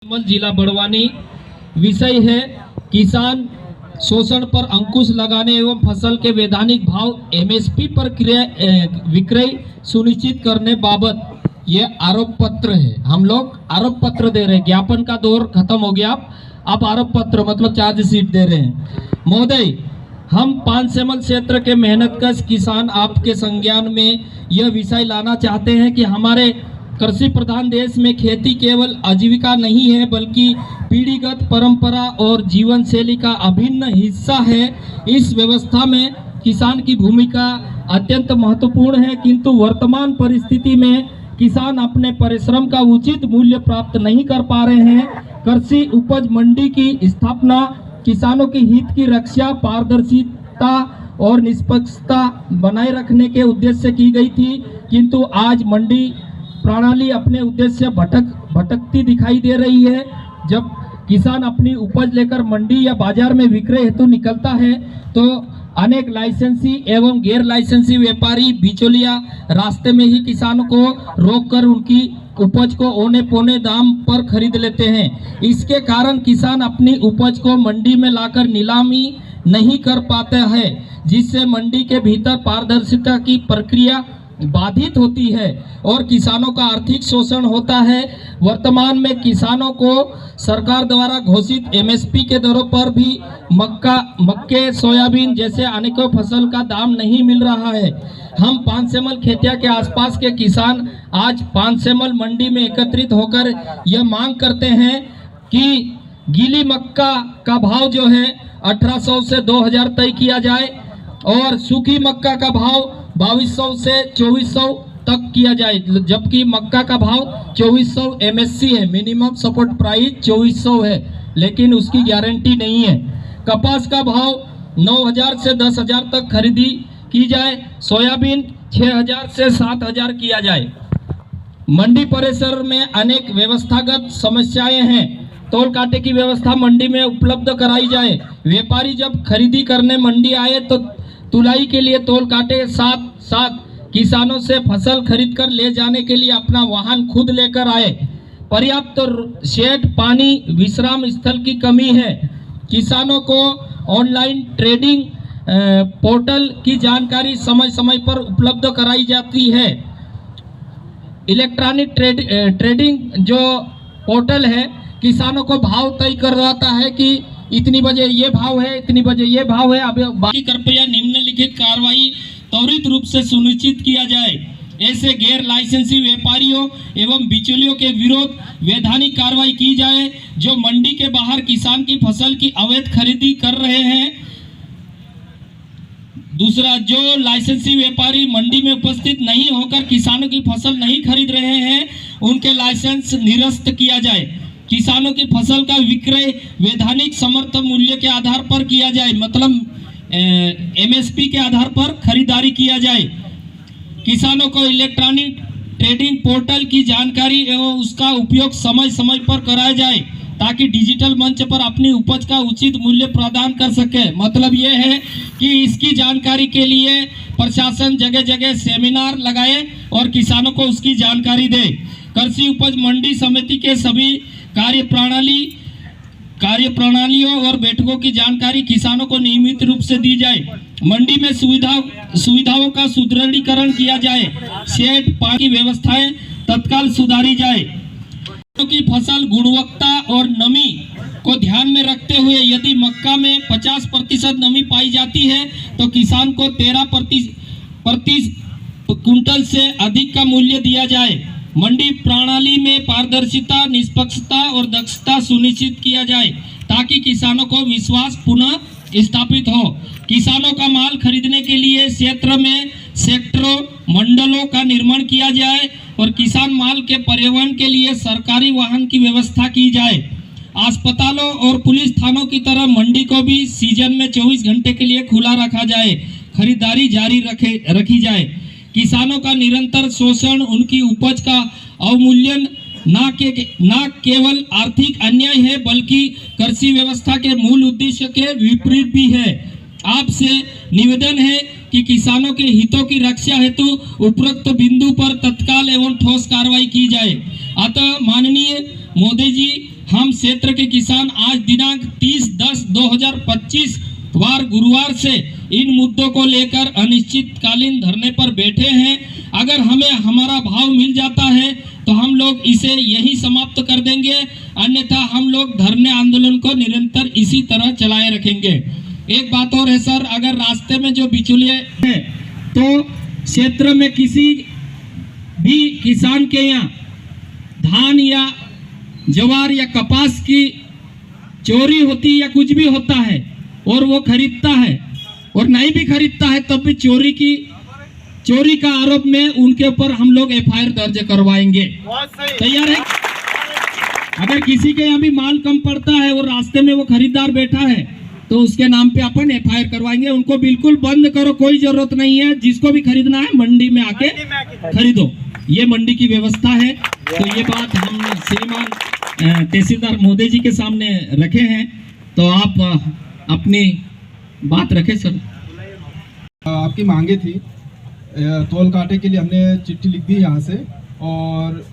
राजमहल जिला बड़वानी। विषय है किसान शोषण पर अंकुश लगाने एवं फसल के वैधानिक भाव एमएसपी पर विक्रय सुनिश्चित करने बाबत ये आरोप पत्र है। हम लोग आरोप पत्र दे रहे हैं, ज्ञापन का दौर खत्म हो गया, अब आरोप पत्र मतलब चार्जशीट दे रहे हैं। महोदय, हम पानसेमल क्षेत्र के मेहनतकश किसान आपके संज्ञान में यह विषय लाना चाहते हैं कि हमारे कृषि प्रधान देश में खेती केवल आजीविका नहीं है बल्कि पीढ़ीगत परंपरा और जीवन शैली का अभिन्न हिस्सा है। इस व्यवस्था में किसान की भूमिका अत्यंत महत्वपूर्ण है, किंतु वर्तमान परिस्थिति में किसान अपने परिश्रम का उचित मूल्य प्राप्त नहीं कर पा रहे हैं। कृषि उपज मंडी की स्थापना किसानों के हित की रक्षा, पारदर्शिता और निष्पक्षता बनाए रखने के उद्देश्य से की गई थी, किंतु आज मंडी प्रणाली अपने उद्देश्य भटकती दिखाई दे रही है। जब किसान अपनी उपज लेकर मंडी या बाजार में विक्रय हेतु निकलता है तो अनेक लाइसेंसी एवं गैर लाइसेंसी व्यापारी बिचौलिया रास्ते में ही किसानों को रोककर उनकी उपज को औने पौने दाम पर खरीद लेते हैं। इसके कारण किसान अपनी उपज को मंडी में लाकर नीलामी नहीं कर पाता है, जिससे मंडी के भीतर पारदर्शिता की प्रक्रिया बाधित होती है और किसानों का आर्थिक शोषण होता है। वर्तमान में किसानों को सरकार द्वारा घोषित एमएसपी के दरों पर भी मक्के, सोयाबीन जैसे अनेकों फसल का दाम नहीं मिल रहा है। हम पानसेमल खेतिया के आसपास के किसान आज पानसेमल मंडी में एकत्रित होकर यह मांग करते हैं कि गीली मक्का का भाव जो है 1800 से 2000 तय किया जाए और सूखी मक्का का भाव 2200 से 2400 तक किया जाए, जबकि मक्का का भाव 2400 एमएससी है, मिनिमम सपोर्ट प्राइस 2400 है, लेकिन उसकी गारंटी नहीं है। कपास का भाव 9000 से 10000 तक खरीदी की जाए, सोयाबीन 6000 से 7000 किया जाए। मंडी परिसर में अनेक व्यवस्थागत समस्याएं हैं, तोल कांटे की व्यवस्था मंडी में उपलब्ध कराई जाए। व्यापारी जब खरीदी करने मंडी आए तो तुलाई के लिए तोल कांटे के साथ साथ किसानों से फसल खरीद कर ले जाने के लिए अपना वाहन खुद लेकर आए। पर्याप्त शेड, पानी, विश्राम स्थल की कमी है। किसानों को ऑनलाइन ट्रेडिंग पोर्टल की जानकारी समय समय पर उपलब्ध कराई जाती है। इलेक्ट्रॉनिक ट्रेडिंग जो पोर्टल है किसानों को भाव तय करवाता है कि इतनी बजे ये भाव है, इतनी बजे ये भाव है। अब बाकी कृपया निम्नलिखित कार्रवाई त्वरित रूप से सुनिश्चित किया जाए। ऐसे गैर लाइसेंसी व्यापारियों एवं बिचौलियों के विरोध वैधानिक कार्रवाई की जाए जो मंडी के बाहर किसान की फसल की अवैध खरीदी कर रहे हैं। दूसरा, जो लाइसेंसी व्यापारी मंडी में उपस्थित नहीं होकर किसानों की फसल नहीं खरीद रहे हैं उनके लाइसेंस निरस्त किया जाए। किसानों की फसल का विक्रय वैधानिक समर्थन मूल्य के आधार पर किया जाए, मतलब एमएसपी के आधार पर खरीदारी किया जाए। किसानों को इलेक्ट्रॉनिक ट्रेडिंग पोर्टल की जानकारी एवं उसका उपयोग समय समय पर कराया जाए ताकि डिजिटल मंच पर अपनी उपज का उचित मूल्य प्रदान कर सके। मतलब ये है कि इसकी जानकारी के लिए प्रशासन जगह जगह सेमिनार लगाए और किसानों को उसकी जानकारी दे। कृषि उपज मंडी समिति के सभी कार्यप्रणालियों और बैठकों की जानकारी किसानों को नियमित रूप से दी जाए। मंडी में सुविधाओं का सुदृढ़ीकरण किया जाए। शेड, पानी की व्यवस्थाएं तत्काल सुधारी जाए। की फसल गुणवत्ता और नमी को ध्यान में रखते हुए यदि मक्का में 50% नमी पाई जाती है तो किसान को 13% कुंटल से अधिक का मूल्य दिया जाए। मंडी प्रणाली में पारदर्शिता, निष्पक्षता और दक्षता सुनिश्चित किया जाए ताकि किसानों को विश्वास पुनः स्थापित हो। किसानों का माल खरीदने के लिए क्षेत्र में सेक्टरों, मंडलों का निर्माण किया जाए और किसान माल के परिवहन के लिए सरकारी वाहन की व्यवस्था की जाए। अस्पतालों और पुलिस थानों की तरह मंडी को भी सीजन में 24 घंटे के लिए खुला रखा जाए। खरीदारी जारी रखी जाए। किसानों का निरंतर शोषण, उनकी उपज का अवमूल्यन न केवल आर्थिक अन्याय है बल्कि कृषि व्यवस्था के मूल उद्देश्य के विपरीत भी है। आपसे निवेदन है कि किसानों के हितों की रक्षा हेतु उपरोक्त बिंदु पर तत्काल एवं ठोस कार्रवाई की जाए। अतः माननीय मोदी जी, हम क्षेत्र के किसान आज दिनांक 30/10/2025 वार गुरुवार से इन मुद्दों को लेकर अनिश्चितकालीन धरने पर बैठे हैं। अगर हमें हमारा भाव मिल जाता है तो हम लोग इसे यही समाप्त कर देंगे, अन्यथा हम लोग धरने आंदोलन को निरंतर इसी तरह चलाए रखेंगे। एक बात और है सर, अगर रास्ते में जो बिचौलिए हैं तो क्षेत्र में किसी भी किसान के यहाँ धान या ज्वार या कपास की चोरी होती या कुछ भी होता है और वो खरीदता है और नहीं भी खरीदता है तब भी चोरी का आरोप में उनके ऊपर हम लोग एफआईआर दर्ज करवाएंगे। तैयार है? अगर किसी के यहाँ भी माल कम पड़ता है और रास्ते में वो खरीदार बैठा है तो उसके नाम पे अपन एफआईआर करवाएंगे। उनको बिल्कुल बंद करो, कोई जरूरत नहीं है। जिसको भी खरीदना है मंडी में आके खरीदो, ये मंडी की व्यवस्था है। तो ये बात हम श्रीमान तहसीलदार महोदय जी के सामने रखे हैं, तो आप अपनी बात रखें सर। आपकी मांगे थी तोल कांटे के लिए, हमने चिट्ठी लिख दी यहाँ से, और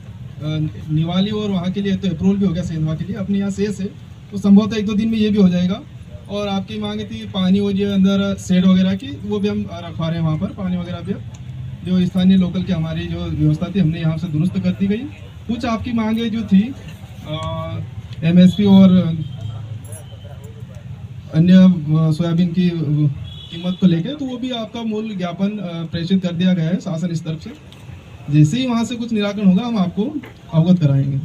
निवाली और वहाँ के लिए तो अप्रूवल भी हो गया सेंधवा के लिए। अपने यहाँ शेष है तो संभवतः 1-2 दिन में ये भी हो जाएगा। और आपकी मांगे थी पानी वो जो अंदर शेड वगैरह की, वो भी हम रखवा रहे हैं वहाँ पर। पानी वगैरह भी जो स्थानीय लोकल की हमारी जो व्यवस्था थी हमने यहाँ से दुरुस्त कर दी गई। कुछ आपकी मांगे जो थी MSP और अन्य सोयाबीन की कीमत को लेकर, तो वो भी आपका मूल ज्ञापन प्रेषित कर दिया गया है शासन इस तरफ से। जैसे ही वहाँ से कुछ निराकरण होगा हम आपको अवगत कराएंगे।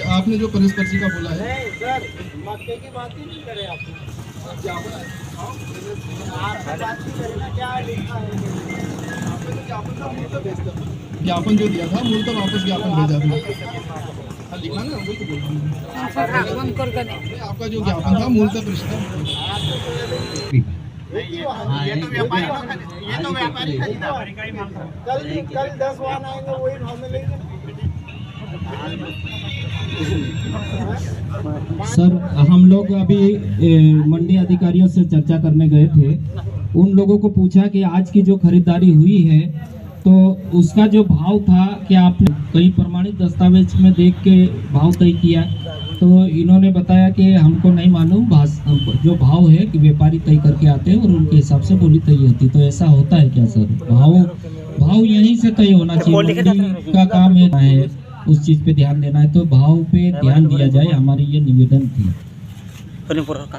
आपने जो परिस्पर्शी का बोला है, ज्ञापन जो दिया था मूल तो वापस ज्ञापन भेजा था, लिखा ना, आपका जो ज्ञापन था मूल तक रिश्ता। ये तो व्यापारी कल 10 वाहन आएंगे वही भाव में लेंगे। सर हम लोग अभी मंडी अधिकारियों से चर्चा करने गए थे। उन लोगों को पूछा कि आज की जो खरीदारी हुई है तो उसका जो भाव था कि आपने कई प्रमाणित दस्तावेज में देख के भाव तय किया, तो इन्होंने बताया कि हमको नहीं मालूम, जो भाव है कि व्यापारी तय करके आते हैं और उनके हिसाब से बोली तय होती। तो ऐसा होता है क्या सर? भाव यहीं से तय होना चाहिए, मंडी का काम है उस चीज पे ध्यान देना है, तो भाव पे ध्यान दिया जाए, हमारी ये निवेदन थी।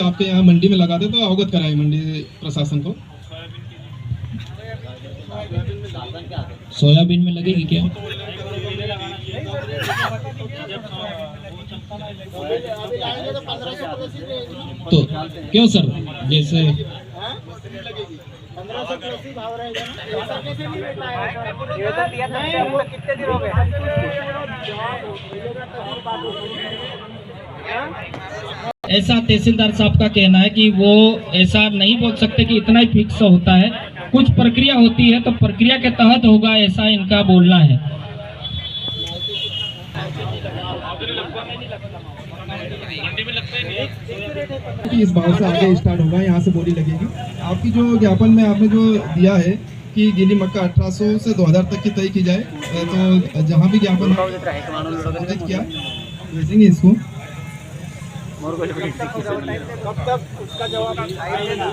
आपके यहाँ मंडी में लगाते तो अवगत कराए मंडी प्रशासन को। सोयाबीन में लगेगी क्या? तो क्यों सर, जैसे 1580 भाव रहेगा ना, कितने दिन हो गए? ऐसा तहसीलदार साहब का कहना है कि वो ऐसा नहीं बोल सकते कि इतना ही फिक्स होता है, कुछ प्रक्रिया होती है तो प्रक्रिया के तहत होगा, ऐसा इनका बोलना है। इस भाव से आगे स्टार्ट होगा, यहाँ से बोली लगेगी। आपकी जो ज्ञापन में आपने जो दिया है कि गीली मक्का 1800 से 2000 तक की तय की जाए, तो जहाँ भी ज्ञापन किया भेजेंगे इसको। कब तक उसका जवाब आएगा?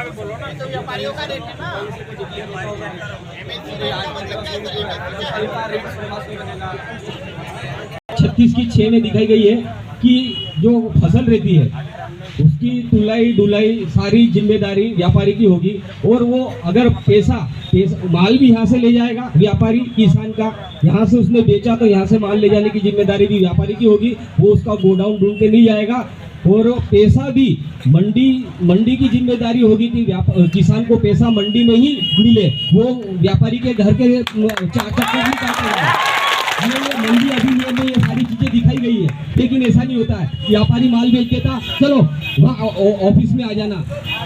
बोलो ना, तो व्यापारियों का रेट है ना। 36 की 6 में दिखाई गई है कि जो फसल रहती है उसकी तुलाई डुलाई सारी जिम्मेदारी व्यापारी की होगी, और वो अगर पैसा माल भी यहाँ से ले जाएगा व्यापारी किसान का, यहाँ से उसने बेचा तो यहाँ से माल ले जाने की जिम्मेदारी भी व्यापारी की होगी। वो उसका गोडाउन ढूंढ के नहीं जाएगा, और पैसा भी मंडी की जिम्मेदारी होगी कि किसान को पैसा मंडी में ही मिले, वो व्यापारी के घर के मंडी अधिनियम में ये सारी चीजें दिखाई गई है। लेकिन ऐसा नहीं होता है, व्यापारी माल बेच देता, चलो वहाँ ऑफिस में आ जाना,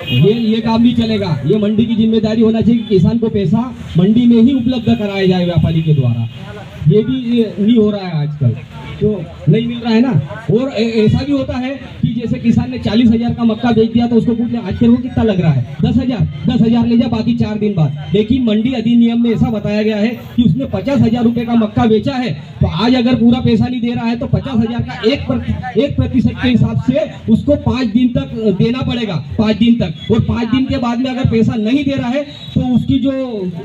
ये काम नहीं चलेगा। ये मंडी की जिम्मेदारी होना चाहिए कि किसान को पैसा मंडी में ही उपलब्ध कराया जाए व्यापारी के द्वारा। ये भी नहीं हो रहा है आजकल, तो नहीं मिल रहा है ना। और ऐसा भी होता है कि जैसे किसान ने 40,000 का मक्का बेच दिया तो उसको पूछते आज तेरे को कितना लग रहा है, 10,000 ले जा, बाकी 4 दिन बाद। लेकिन मंडी अधिनियम में ऐसा बताया गया है कि उसने 50,000 रुपए का मक्का बेचा है, तो आज अगर पूरा पैसा नहीं दे रहा है तो 50,000 का 1% के हिसाब से उसको 5 दिन तक देना पड़ेगा, 5 दिन तक। और 5 दिन के बाद में अगर पैसा नहीं दे रहा है तो उसकी जो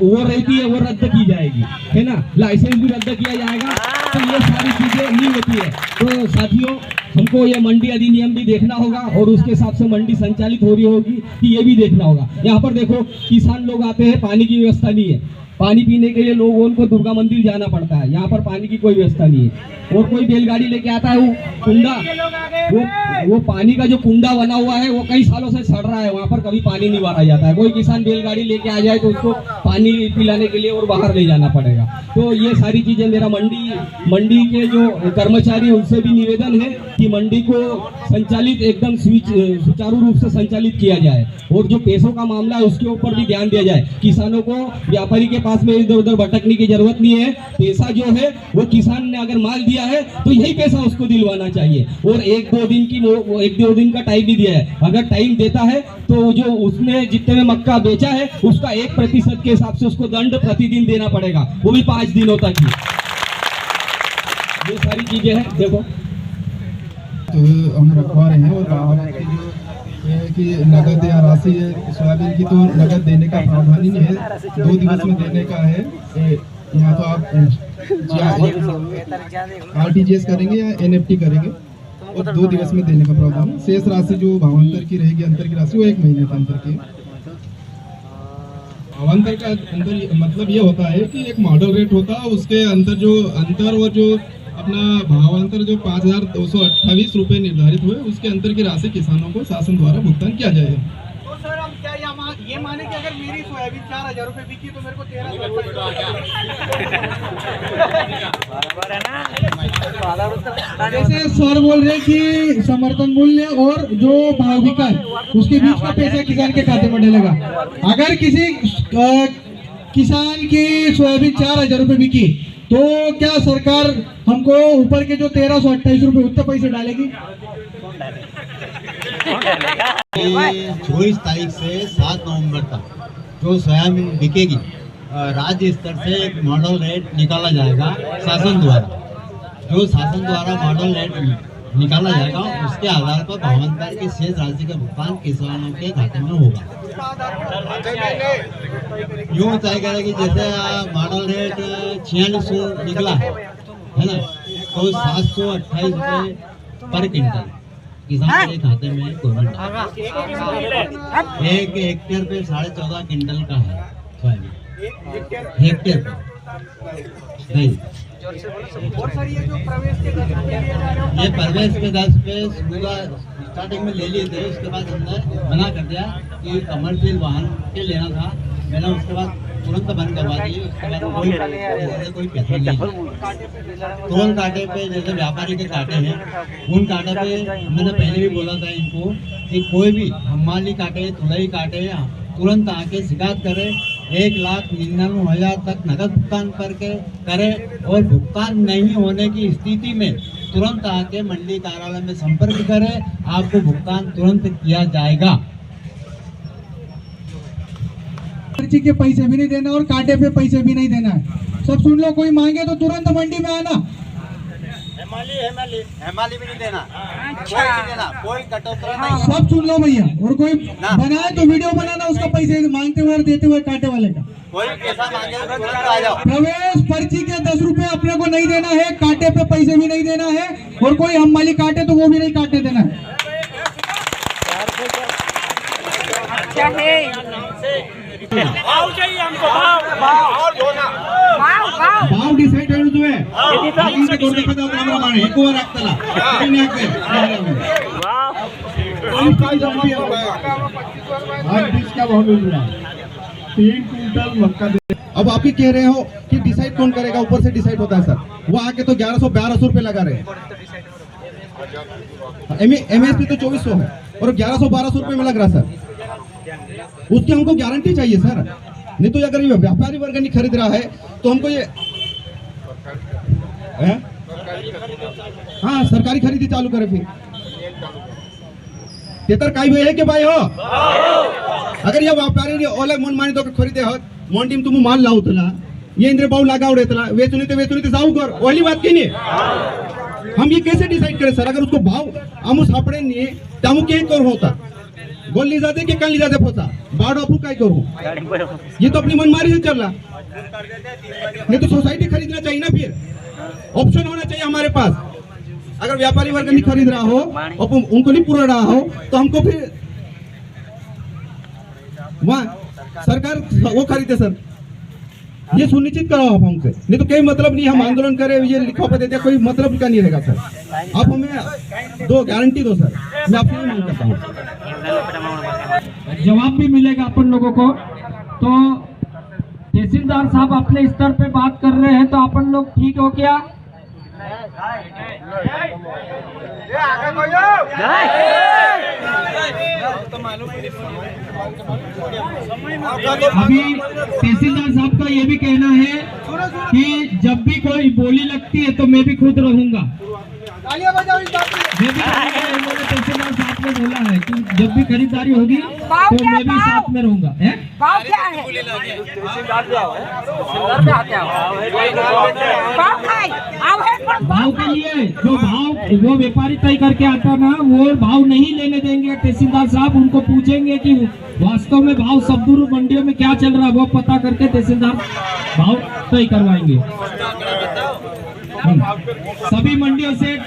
वो रहती है वो रद्द की जाएगी, है ना, लाइसेंस भी रद्द किया जाएगा। तो ये सारी चीजें नहीं होती है। तो साथियों, हमको ये मंडी अधिनियम भी देखना होगा और उसके हिसाब से मंडी संचालित हो रही होगी कि ये भी देखना होगा। यहाँ पर देखो, किसान लोग आते हैं, पानी की व्यवस्था नहीं है, पानी पीने के लिए लोगों को दुर्गा मंदिर जाना पड़ता है, यहाँ पर पानी की कोई व्यवस्था नहीं है। और कोई बैलगाड़ी लेके आता है, वो कुंडा, वो पानी का जो कुंडा बना हुआ है वो कई सालों से सड़ रहा है, वहाँ पर कभी पानी नहीं भरा जाता है। कोई किसान बैलगाड़ी लेके आ जाए तो उसको पानी पिलाने के लिए और बाहर ले जाना पड़ेगा। तो ये सारी चीजें मेरा मंडी के जो कर्मचारी उनसे भी निवेदन है कि मंडी को संचालित एकदम सुचारू रूप से संचालित किया जाए और जो पैसों का मामला है उसके ऊपर भी ध्यान दिया जाए। किसानों को व्यापारी के पास में इधर उधर भटकने की जरूरत नहीं है। पैसा जो है वो किसान ने अगर माल दिया है तो यही पैसा उसको दिलवाना चाहिए। और 1-2 दिन का टाइम भी दिया है, अगर टाइम देता है तो जो उसने जितने में मक्का बेचा है उसका 1% के हिसाब से उसको दंड प्रतिदिन देना पड़ेगा, वो भी 5 दिनों तक ही। ये सारी चीजें हैं। देखो तो हम रखवा रहे हैं और आपकी जो है कि नगद या राशि है सोयाबीन की, तो नगद देने का प्रावधान ही नहीं है, 2 दिवस में देने का है। यहाँ तो आप RTGS करेंगे या NFT करेंगे और 2 दिवस में देने का प्रावधान है। शेष राशि जो भावांतर की रहेगी, अंतर की राशि, वो 1 महीने का अंतर की। भावांतर का अंतर मतलब ये होता है कि एक मॉडल रेट होता है, उसके अंतर और जो अपना भावांतर जो 5,228 रुपये निर्धारित हुए, उसके अंतर की राशि किसानों को शासन द्वारा भुगतान किया जाएगा। तो सर हम क्या ये माने कि अगर मेरी सोयाबीन 4,000 रुपये बिकी तो मेरे को 13,000 जैसे सर बोल रहे कि समर्थन मूल्य और जो भाव बिका है उसके बीच का पैसा किसान के खाते में डलेगा। अगर किसी किसान की सोयाबीन 4,000 रुपये बिकी तो क्या सरकार हमको ऊपर के जो 1328 रुपये उतने पैसे डालेगी? 24 तारीख से 7 नवंबर तक जो सोयाबीन बिकेगी, राज्य स्तर से एक मॉडल रेट निकाला जाएगा शासन द्वारा। जो शासन द्वारा मॉडल रेट निकाला जाएगा उसके आधार पर भावांतर की शेष राशि का भुगतान किसानों के खाते में होगा। यूँ तय करें कि जैसे मॉडल रेट 4600 निकला है ना, तो 728 रुपये पर क्विंटल किसान के खाते में गवर्नमेंट 1 हेक्टेयर पे 14.5 क्विंटल का है सोयाबीन, हेक्टेयर पे नहीं। और सर ये जो प्रवेश के 10 रुपये लिए जा रहे हो, ये प्रवेश के 10 रुपये स्टार्टिंग में ले लिए थे, उसके बाद हमने मना कर दिया कि कमर्शियल वाहन के लेना था, मैंने उसके बाद तुरंत बंद करवा दिए। उसके बाद कोई पैसा नहीं, टोल कांटे पे जैसे व्यापारी के कांटे हैं, उन कांटे पे मैंने पहले भी बोला था इनको कि कोई भी हमाली काटे, तुलई काटे, तुरंत आके शिकायत करे। 1,99,000 तक नकद भुगतान करके करे और भुगतान नहीं होने की स्थिति में तुरंत आके मंडी कार्यालय में संपर्क करे, आपको भुगतान तुरंत किया जाएगा। पर्ची के पैसे भी नहीं देना और कांटे पे पैसे भी नहीं देना है। सब सुन लो, कोई मांगे तो तुरंत मंडी में आना। हेमाली भी नहीं देना, कोई नहीं देना, कोई कटौती नहीं। सब सुन लो भैया, और कोई बनाए तो वीडियो बनाना उसका पैसे मांगते हुए और देते हुए कांटे वाले का। कोई पैसा मांगे तो तुरंत आ जाओ। प्रवेश पर्ची के 10 रुपए अपने को नहीं देना है, कांटे पे पैसे भी नहीं देना है, और कोई हम माली काटे तो वो भी नहीं काटने देना है। भाव चाहिए हमको, भाव डिसाइडेड हुए आगे कोण देखत प्रमाणे एक वर लागतला आज बीज का भाव मिल रहा है 3 क्विंटल मक्का। अब आप ही कह रहे हो कि डिसाइड कौन करेगा, ऊपर से डिसाइड होता है सर। वो आके तो 1100-1200 रुपए लगा रहे हैं, MSP तो 2400 है और 1100-1200 रुपए में लग रहा सर। उसकी हमको गारंटी चाहिए सर, नहीं तो अगर ये व्यापारी वर्ग नहीं खरीद रहा है तो हमको ये हाँ सरकारी खरीदी चालू करे फिर। तेतर काय वे है के भाई हो अगर या व्यापारी ने ओला मन मानी तो खरीदे हो मोंटीम तुम माल लावतला ये इंद्र भाव लगावडेतला वेचून ते जाऊ कर ओली बात की नहीं हम ये कैसे डिसाइड करें सर अगर उसको भाव आमू सापड़े नहीं तामू क्या कर होता गोल ली जाते कि कल ली जाते पोता बाड़ अपू काय करूं ये तो अपनी मनमारी से चल रहा नहीं तो सोसाइटी खरीदना चाहिए ना फिर ऑप्शन होना चाहिए हमारे पास अगर व्यापारी वर्ग नहीं खरीद रहा हो और उनको नहीं पूरा रहा हो तो हमको फिर वहाँ सरकार वो खरीदे सर ये सुनिश्चित करो आप हमसे नहीं तो कोई मतलब नहीं हम आंदोलन करें ये लिखा पे देते कोई मतलब का नहीं रहेगा सर आप हमें दो गारंटी दो सर मैं आपसे ये मांग करता हूँ जवाब भी मिलेगा अपन लोगों को। तो तहसीलदार साहब अपने स्तर पे बात कर रहे हैं तो अपन लोग ठीक हो क्या? अभी तहसीलदार साहब का ये भी कहना है कि जब भी कोई बोली लगती है तो मैं भी खुद रहूंगा। मैं भी उन्होंने तहसीलदार साहब ने बोला है कि जब भी खरीदारी होगी तो मैं भी साथ में रहूंगा। भाव क्या है? भाव के लिए जो भाव वो व्यापारी तय करके आता ना वो भाव नहीं लेने देंगे तहसीलदार साहब। उनको पूछेंगे कि वास्तव में भाव सब्दुरु मंडियों में क्या चल रहा है वो पता करके तहसीलदार भाव तय करवाएंगे। सभी मंडियों से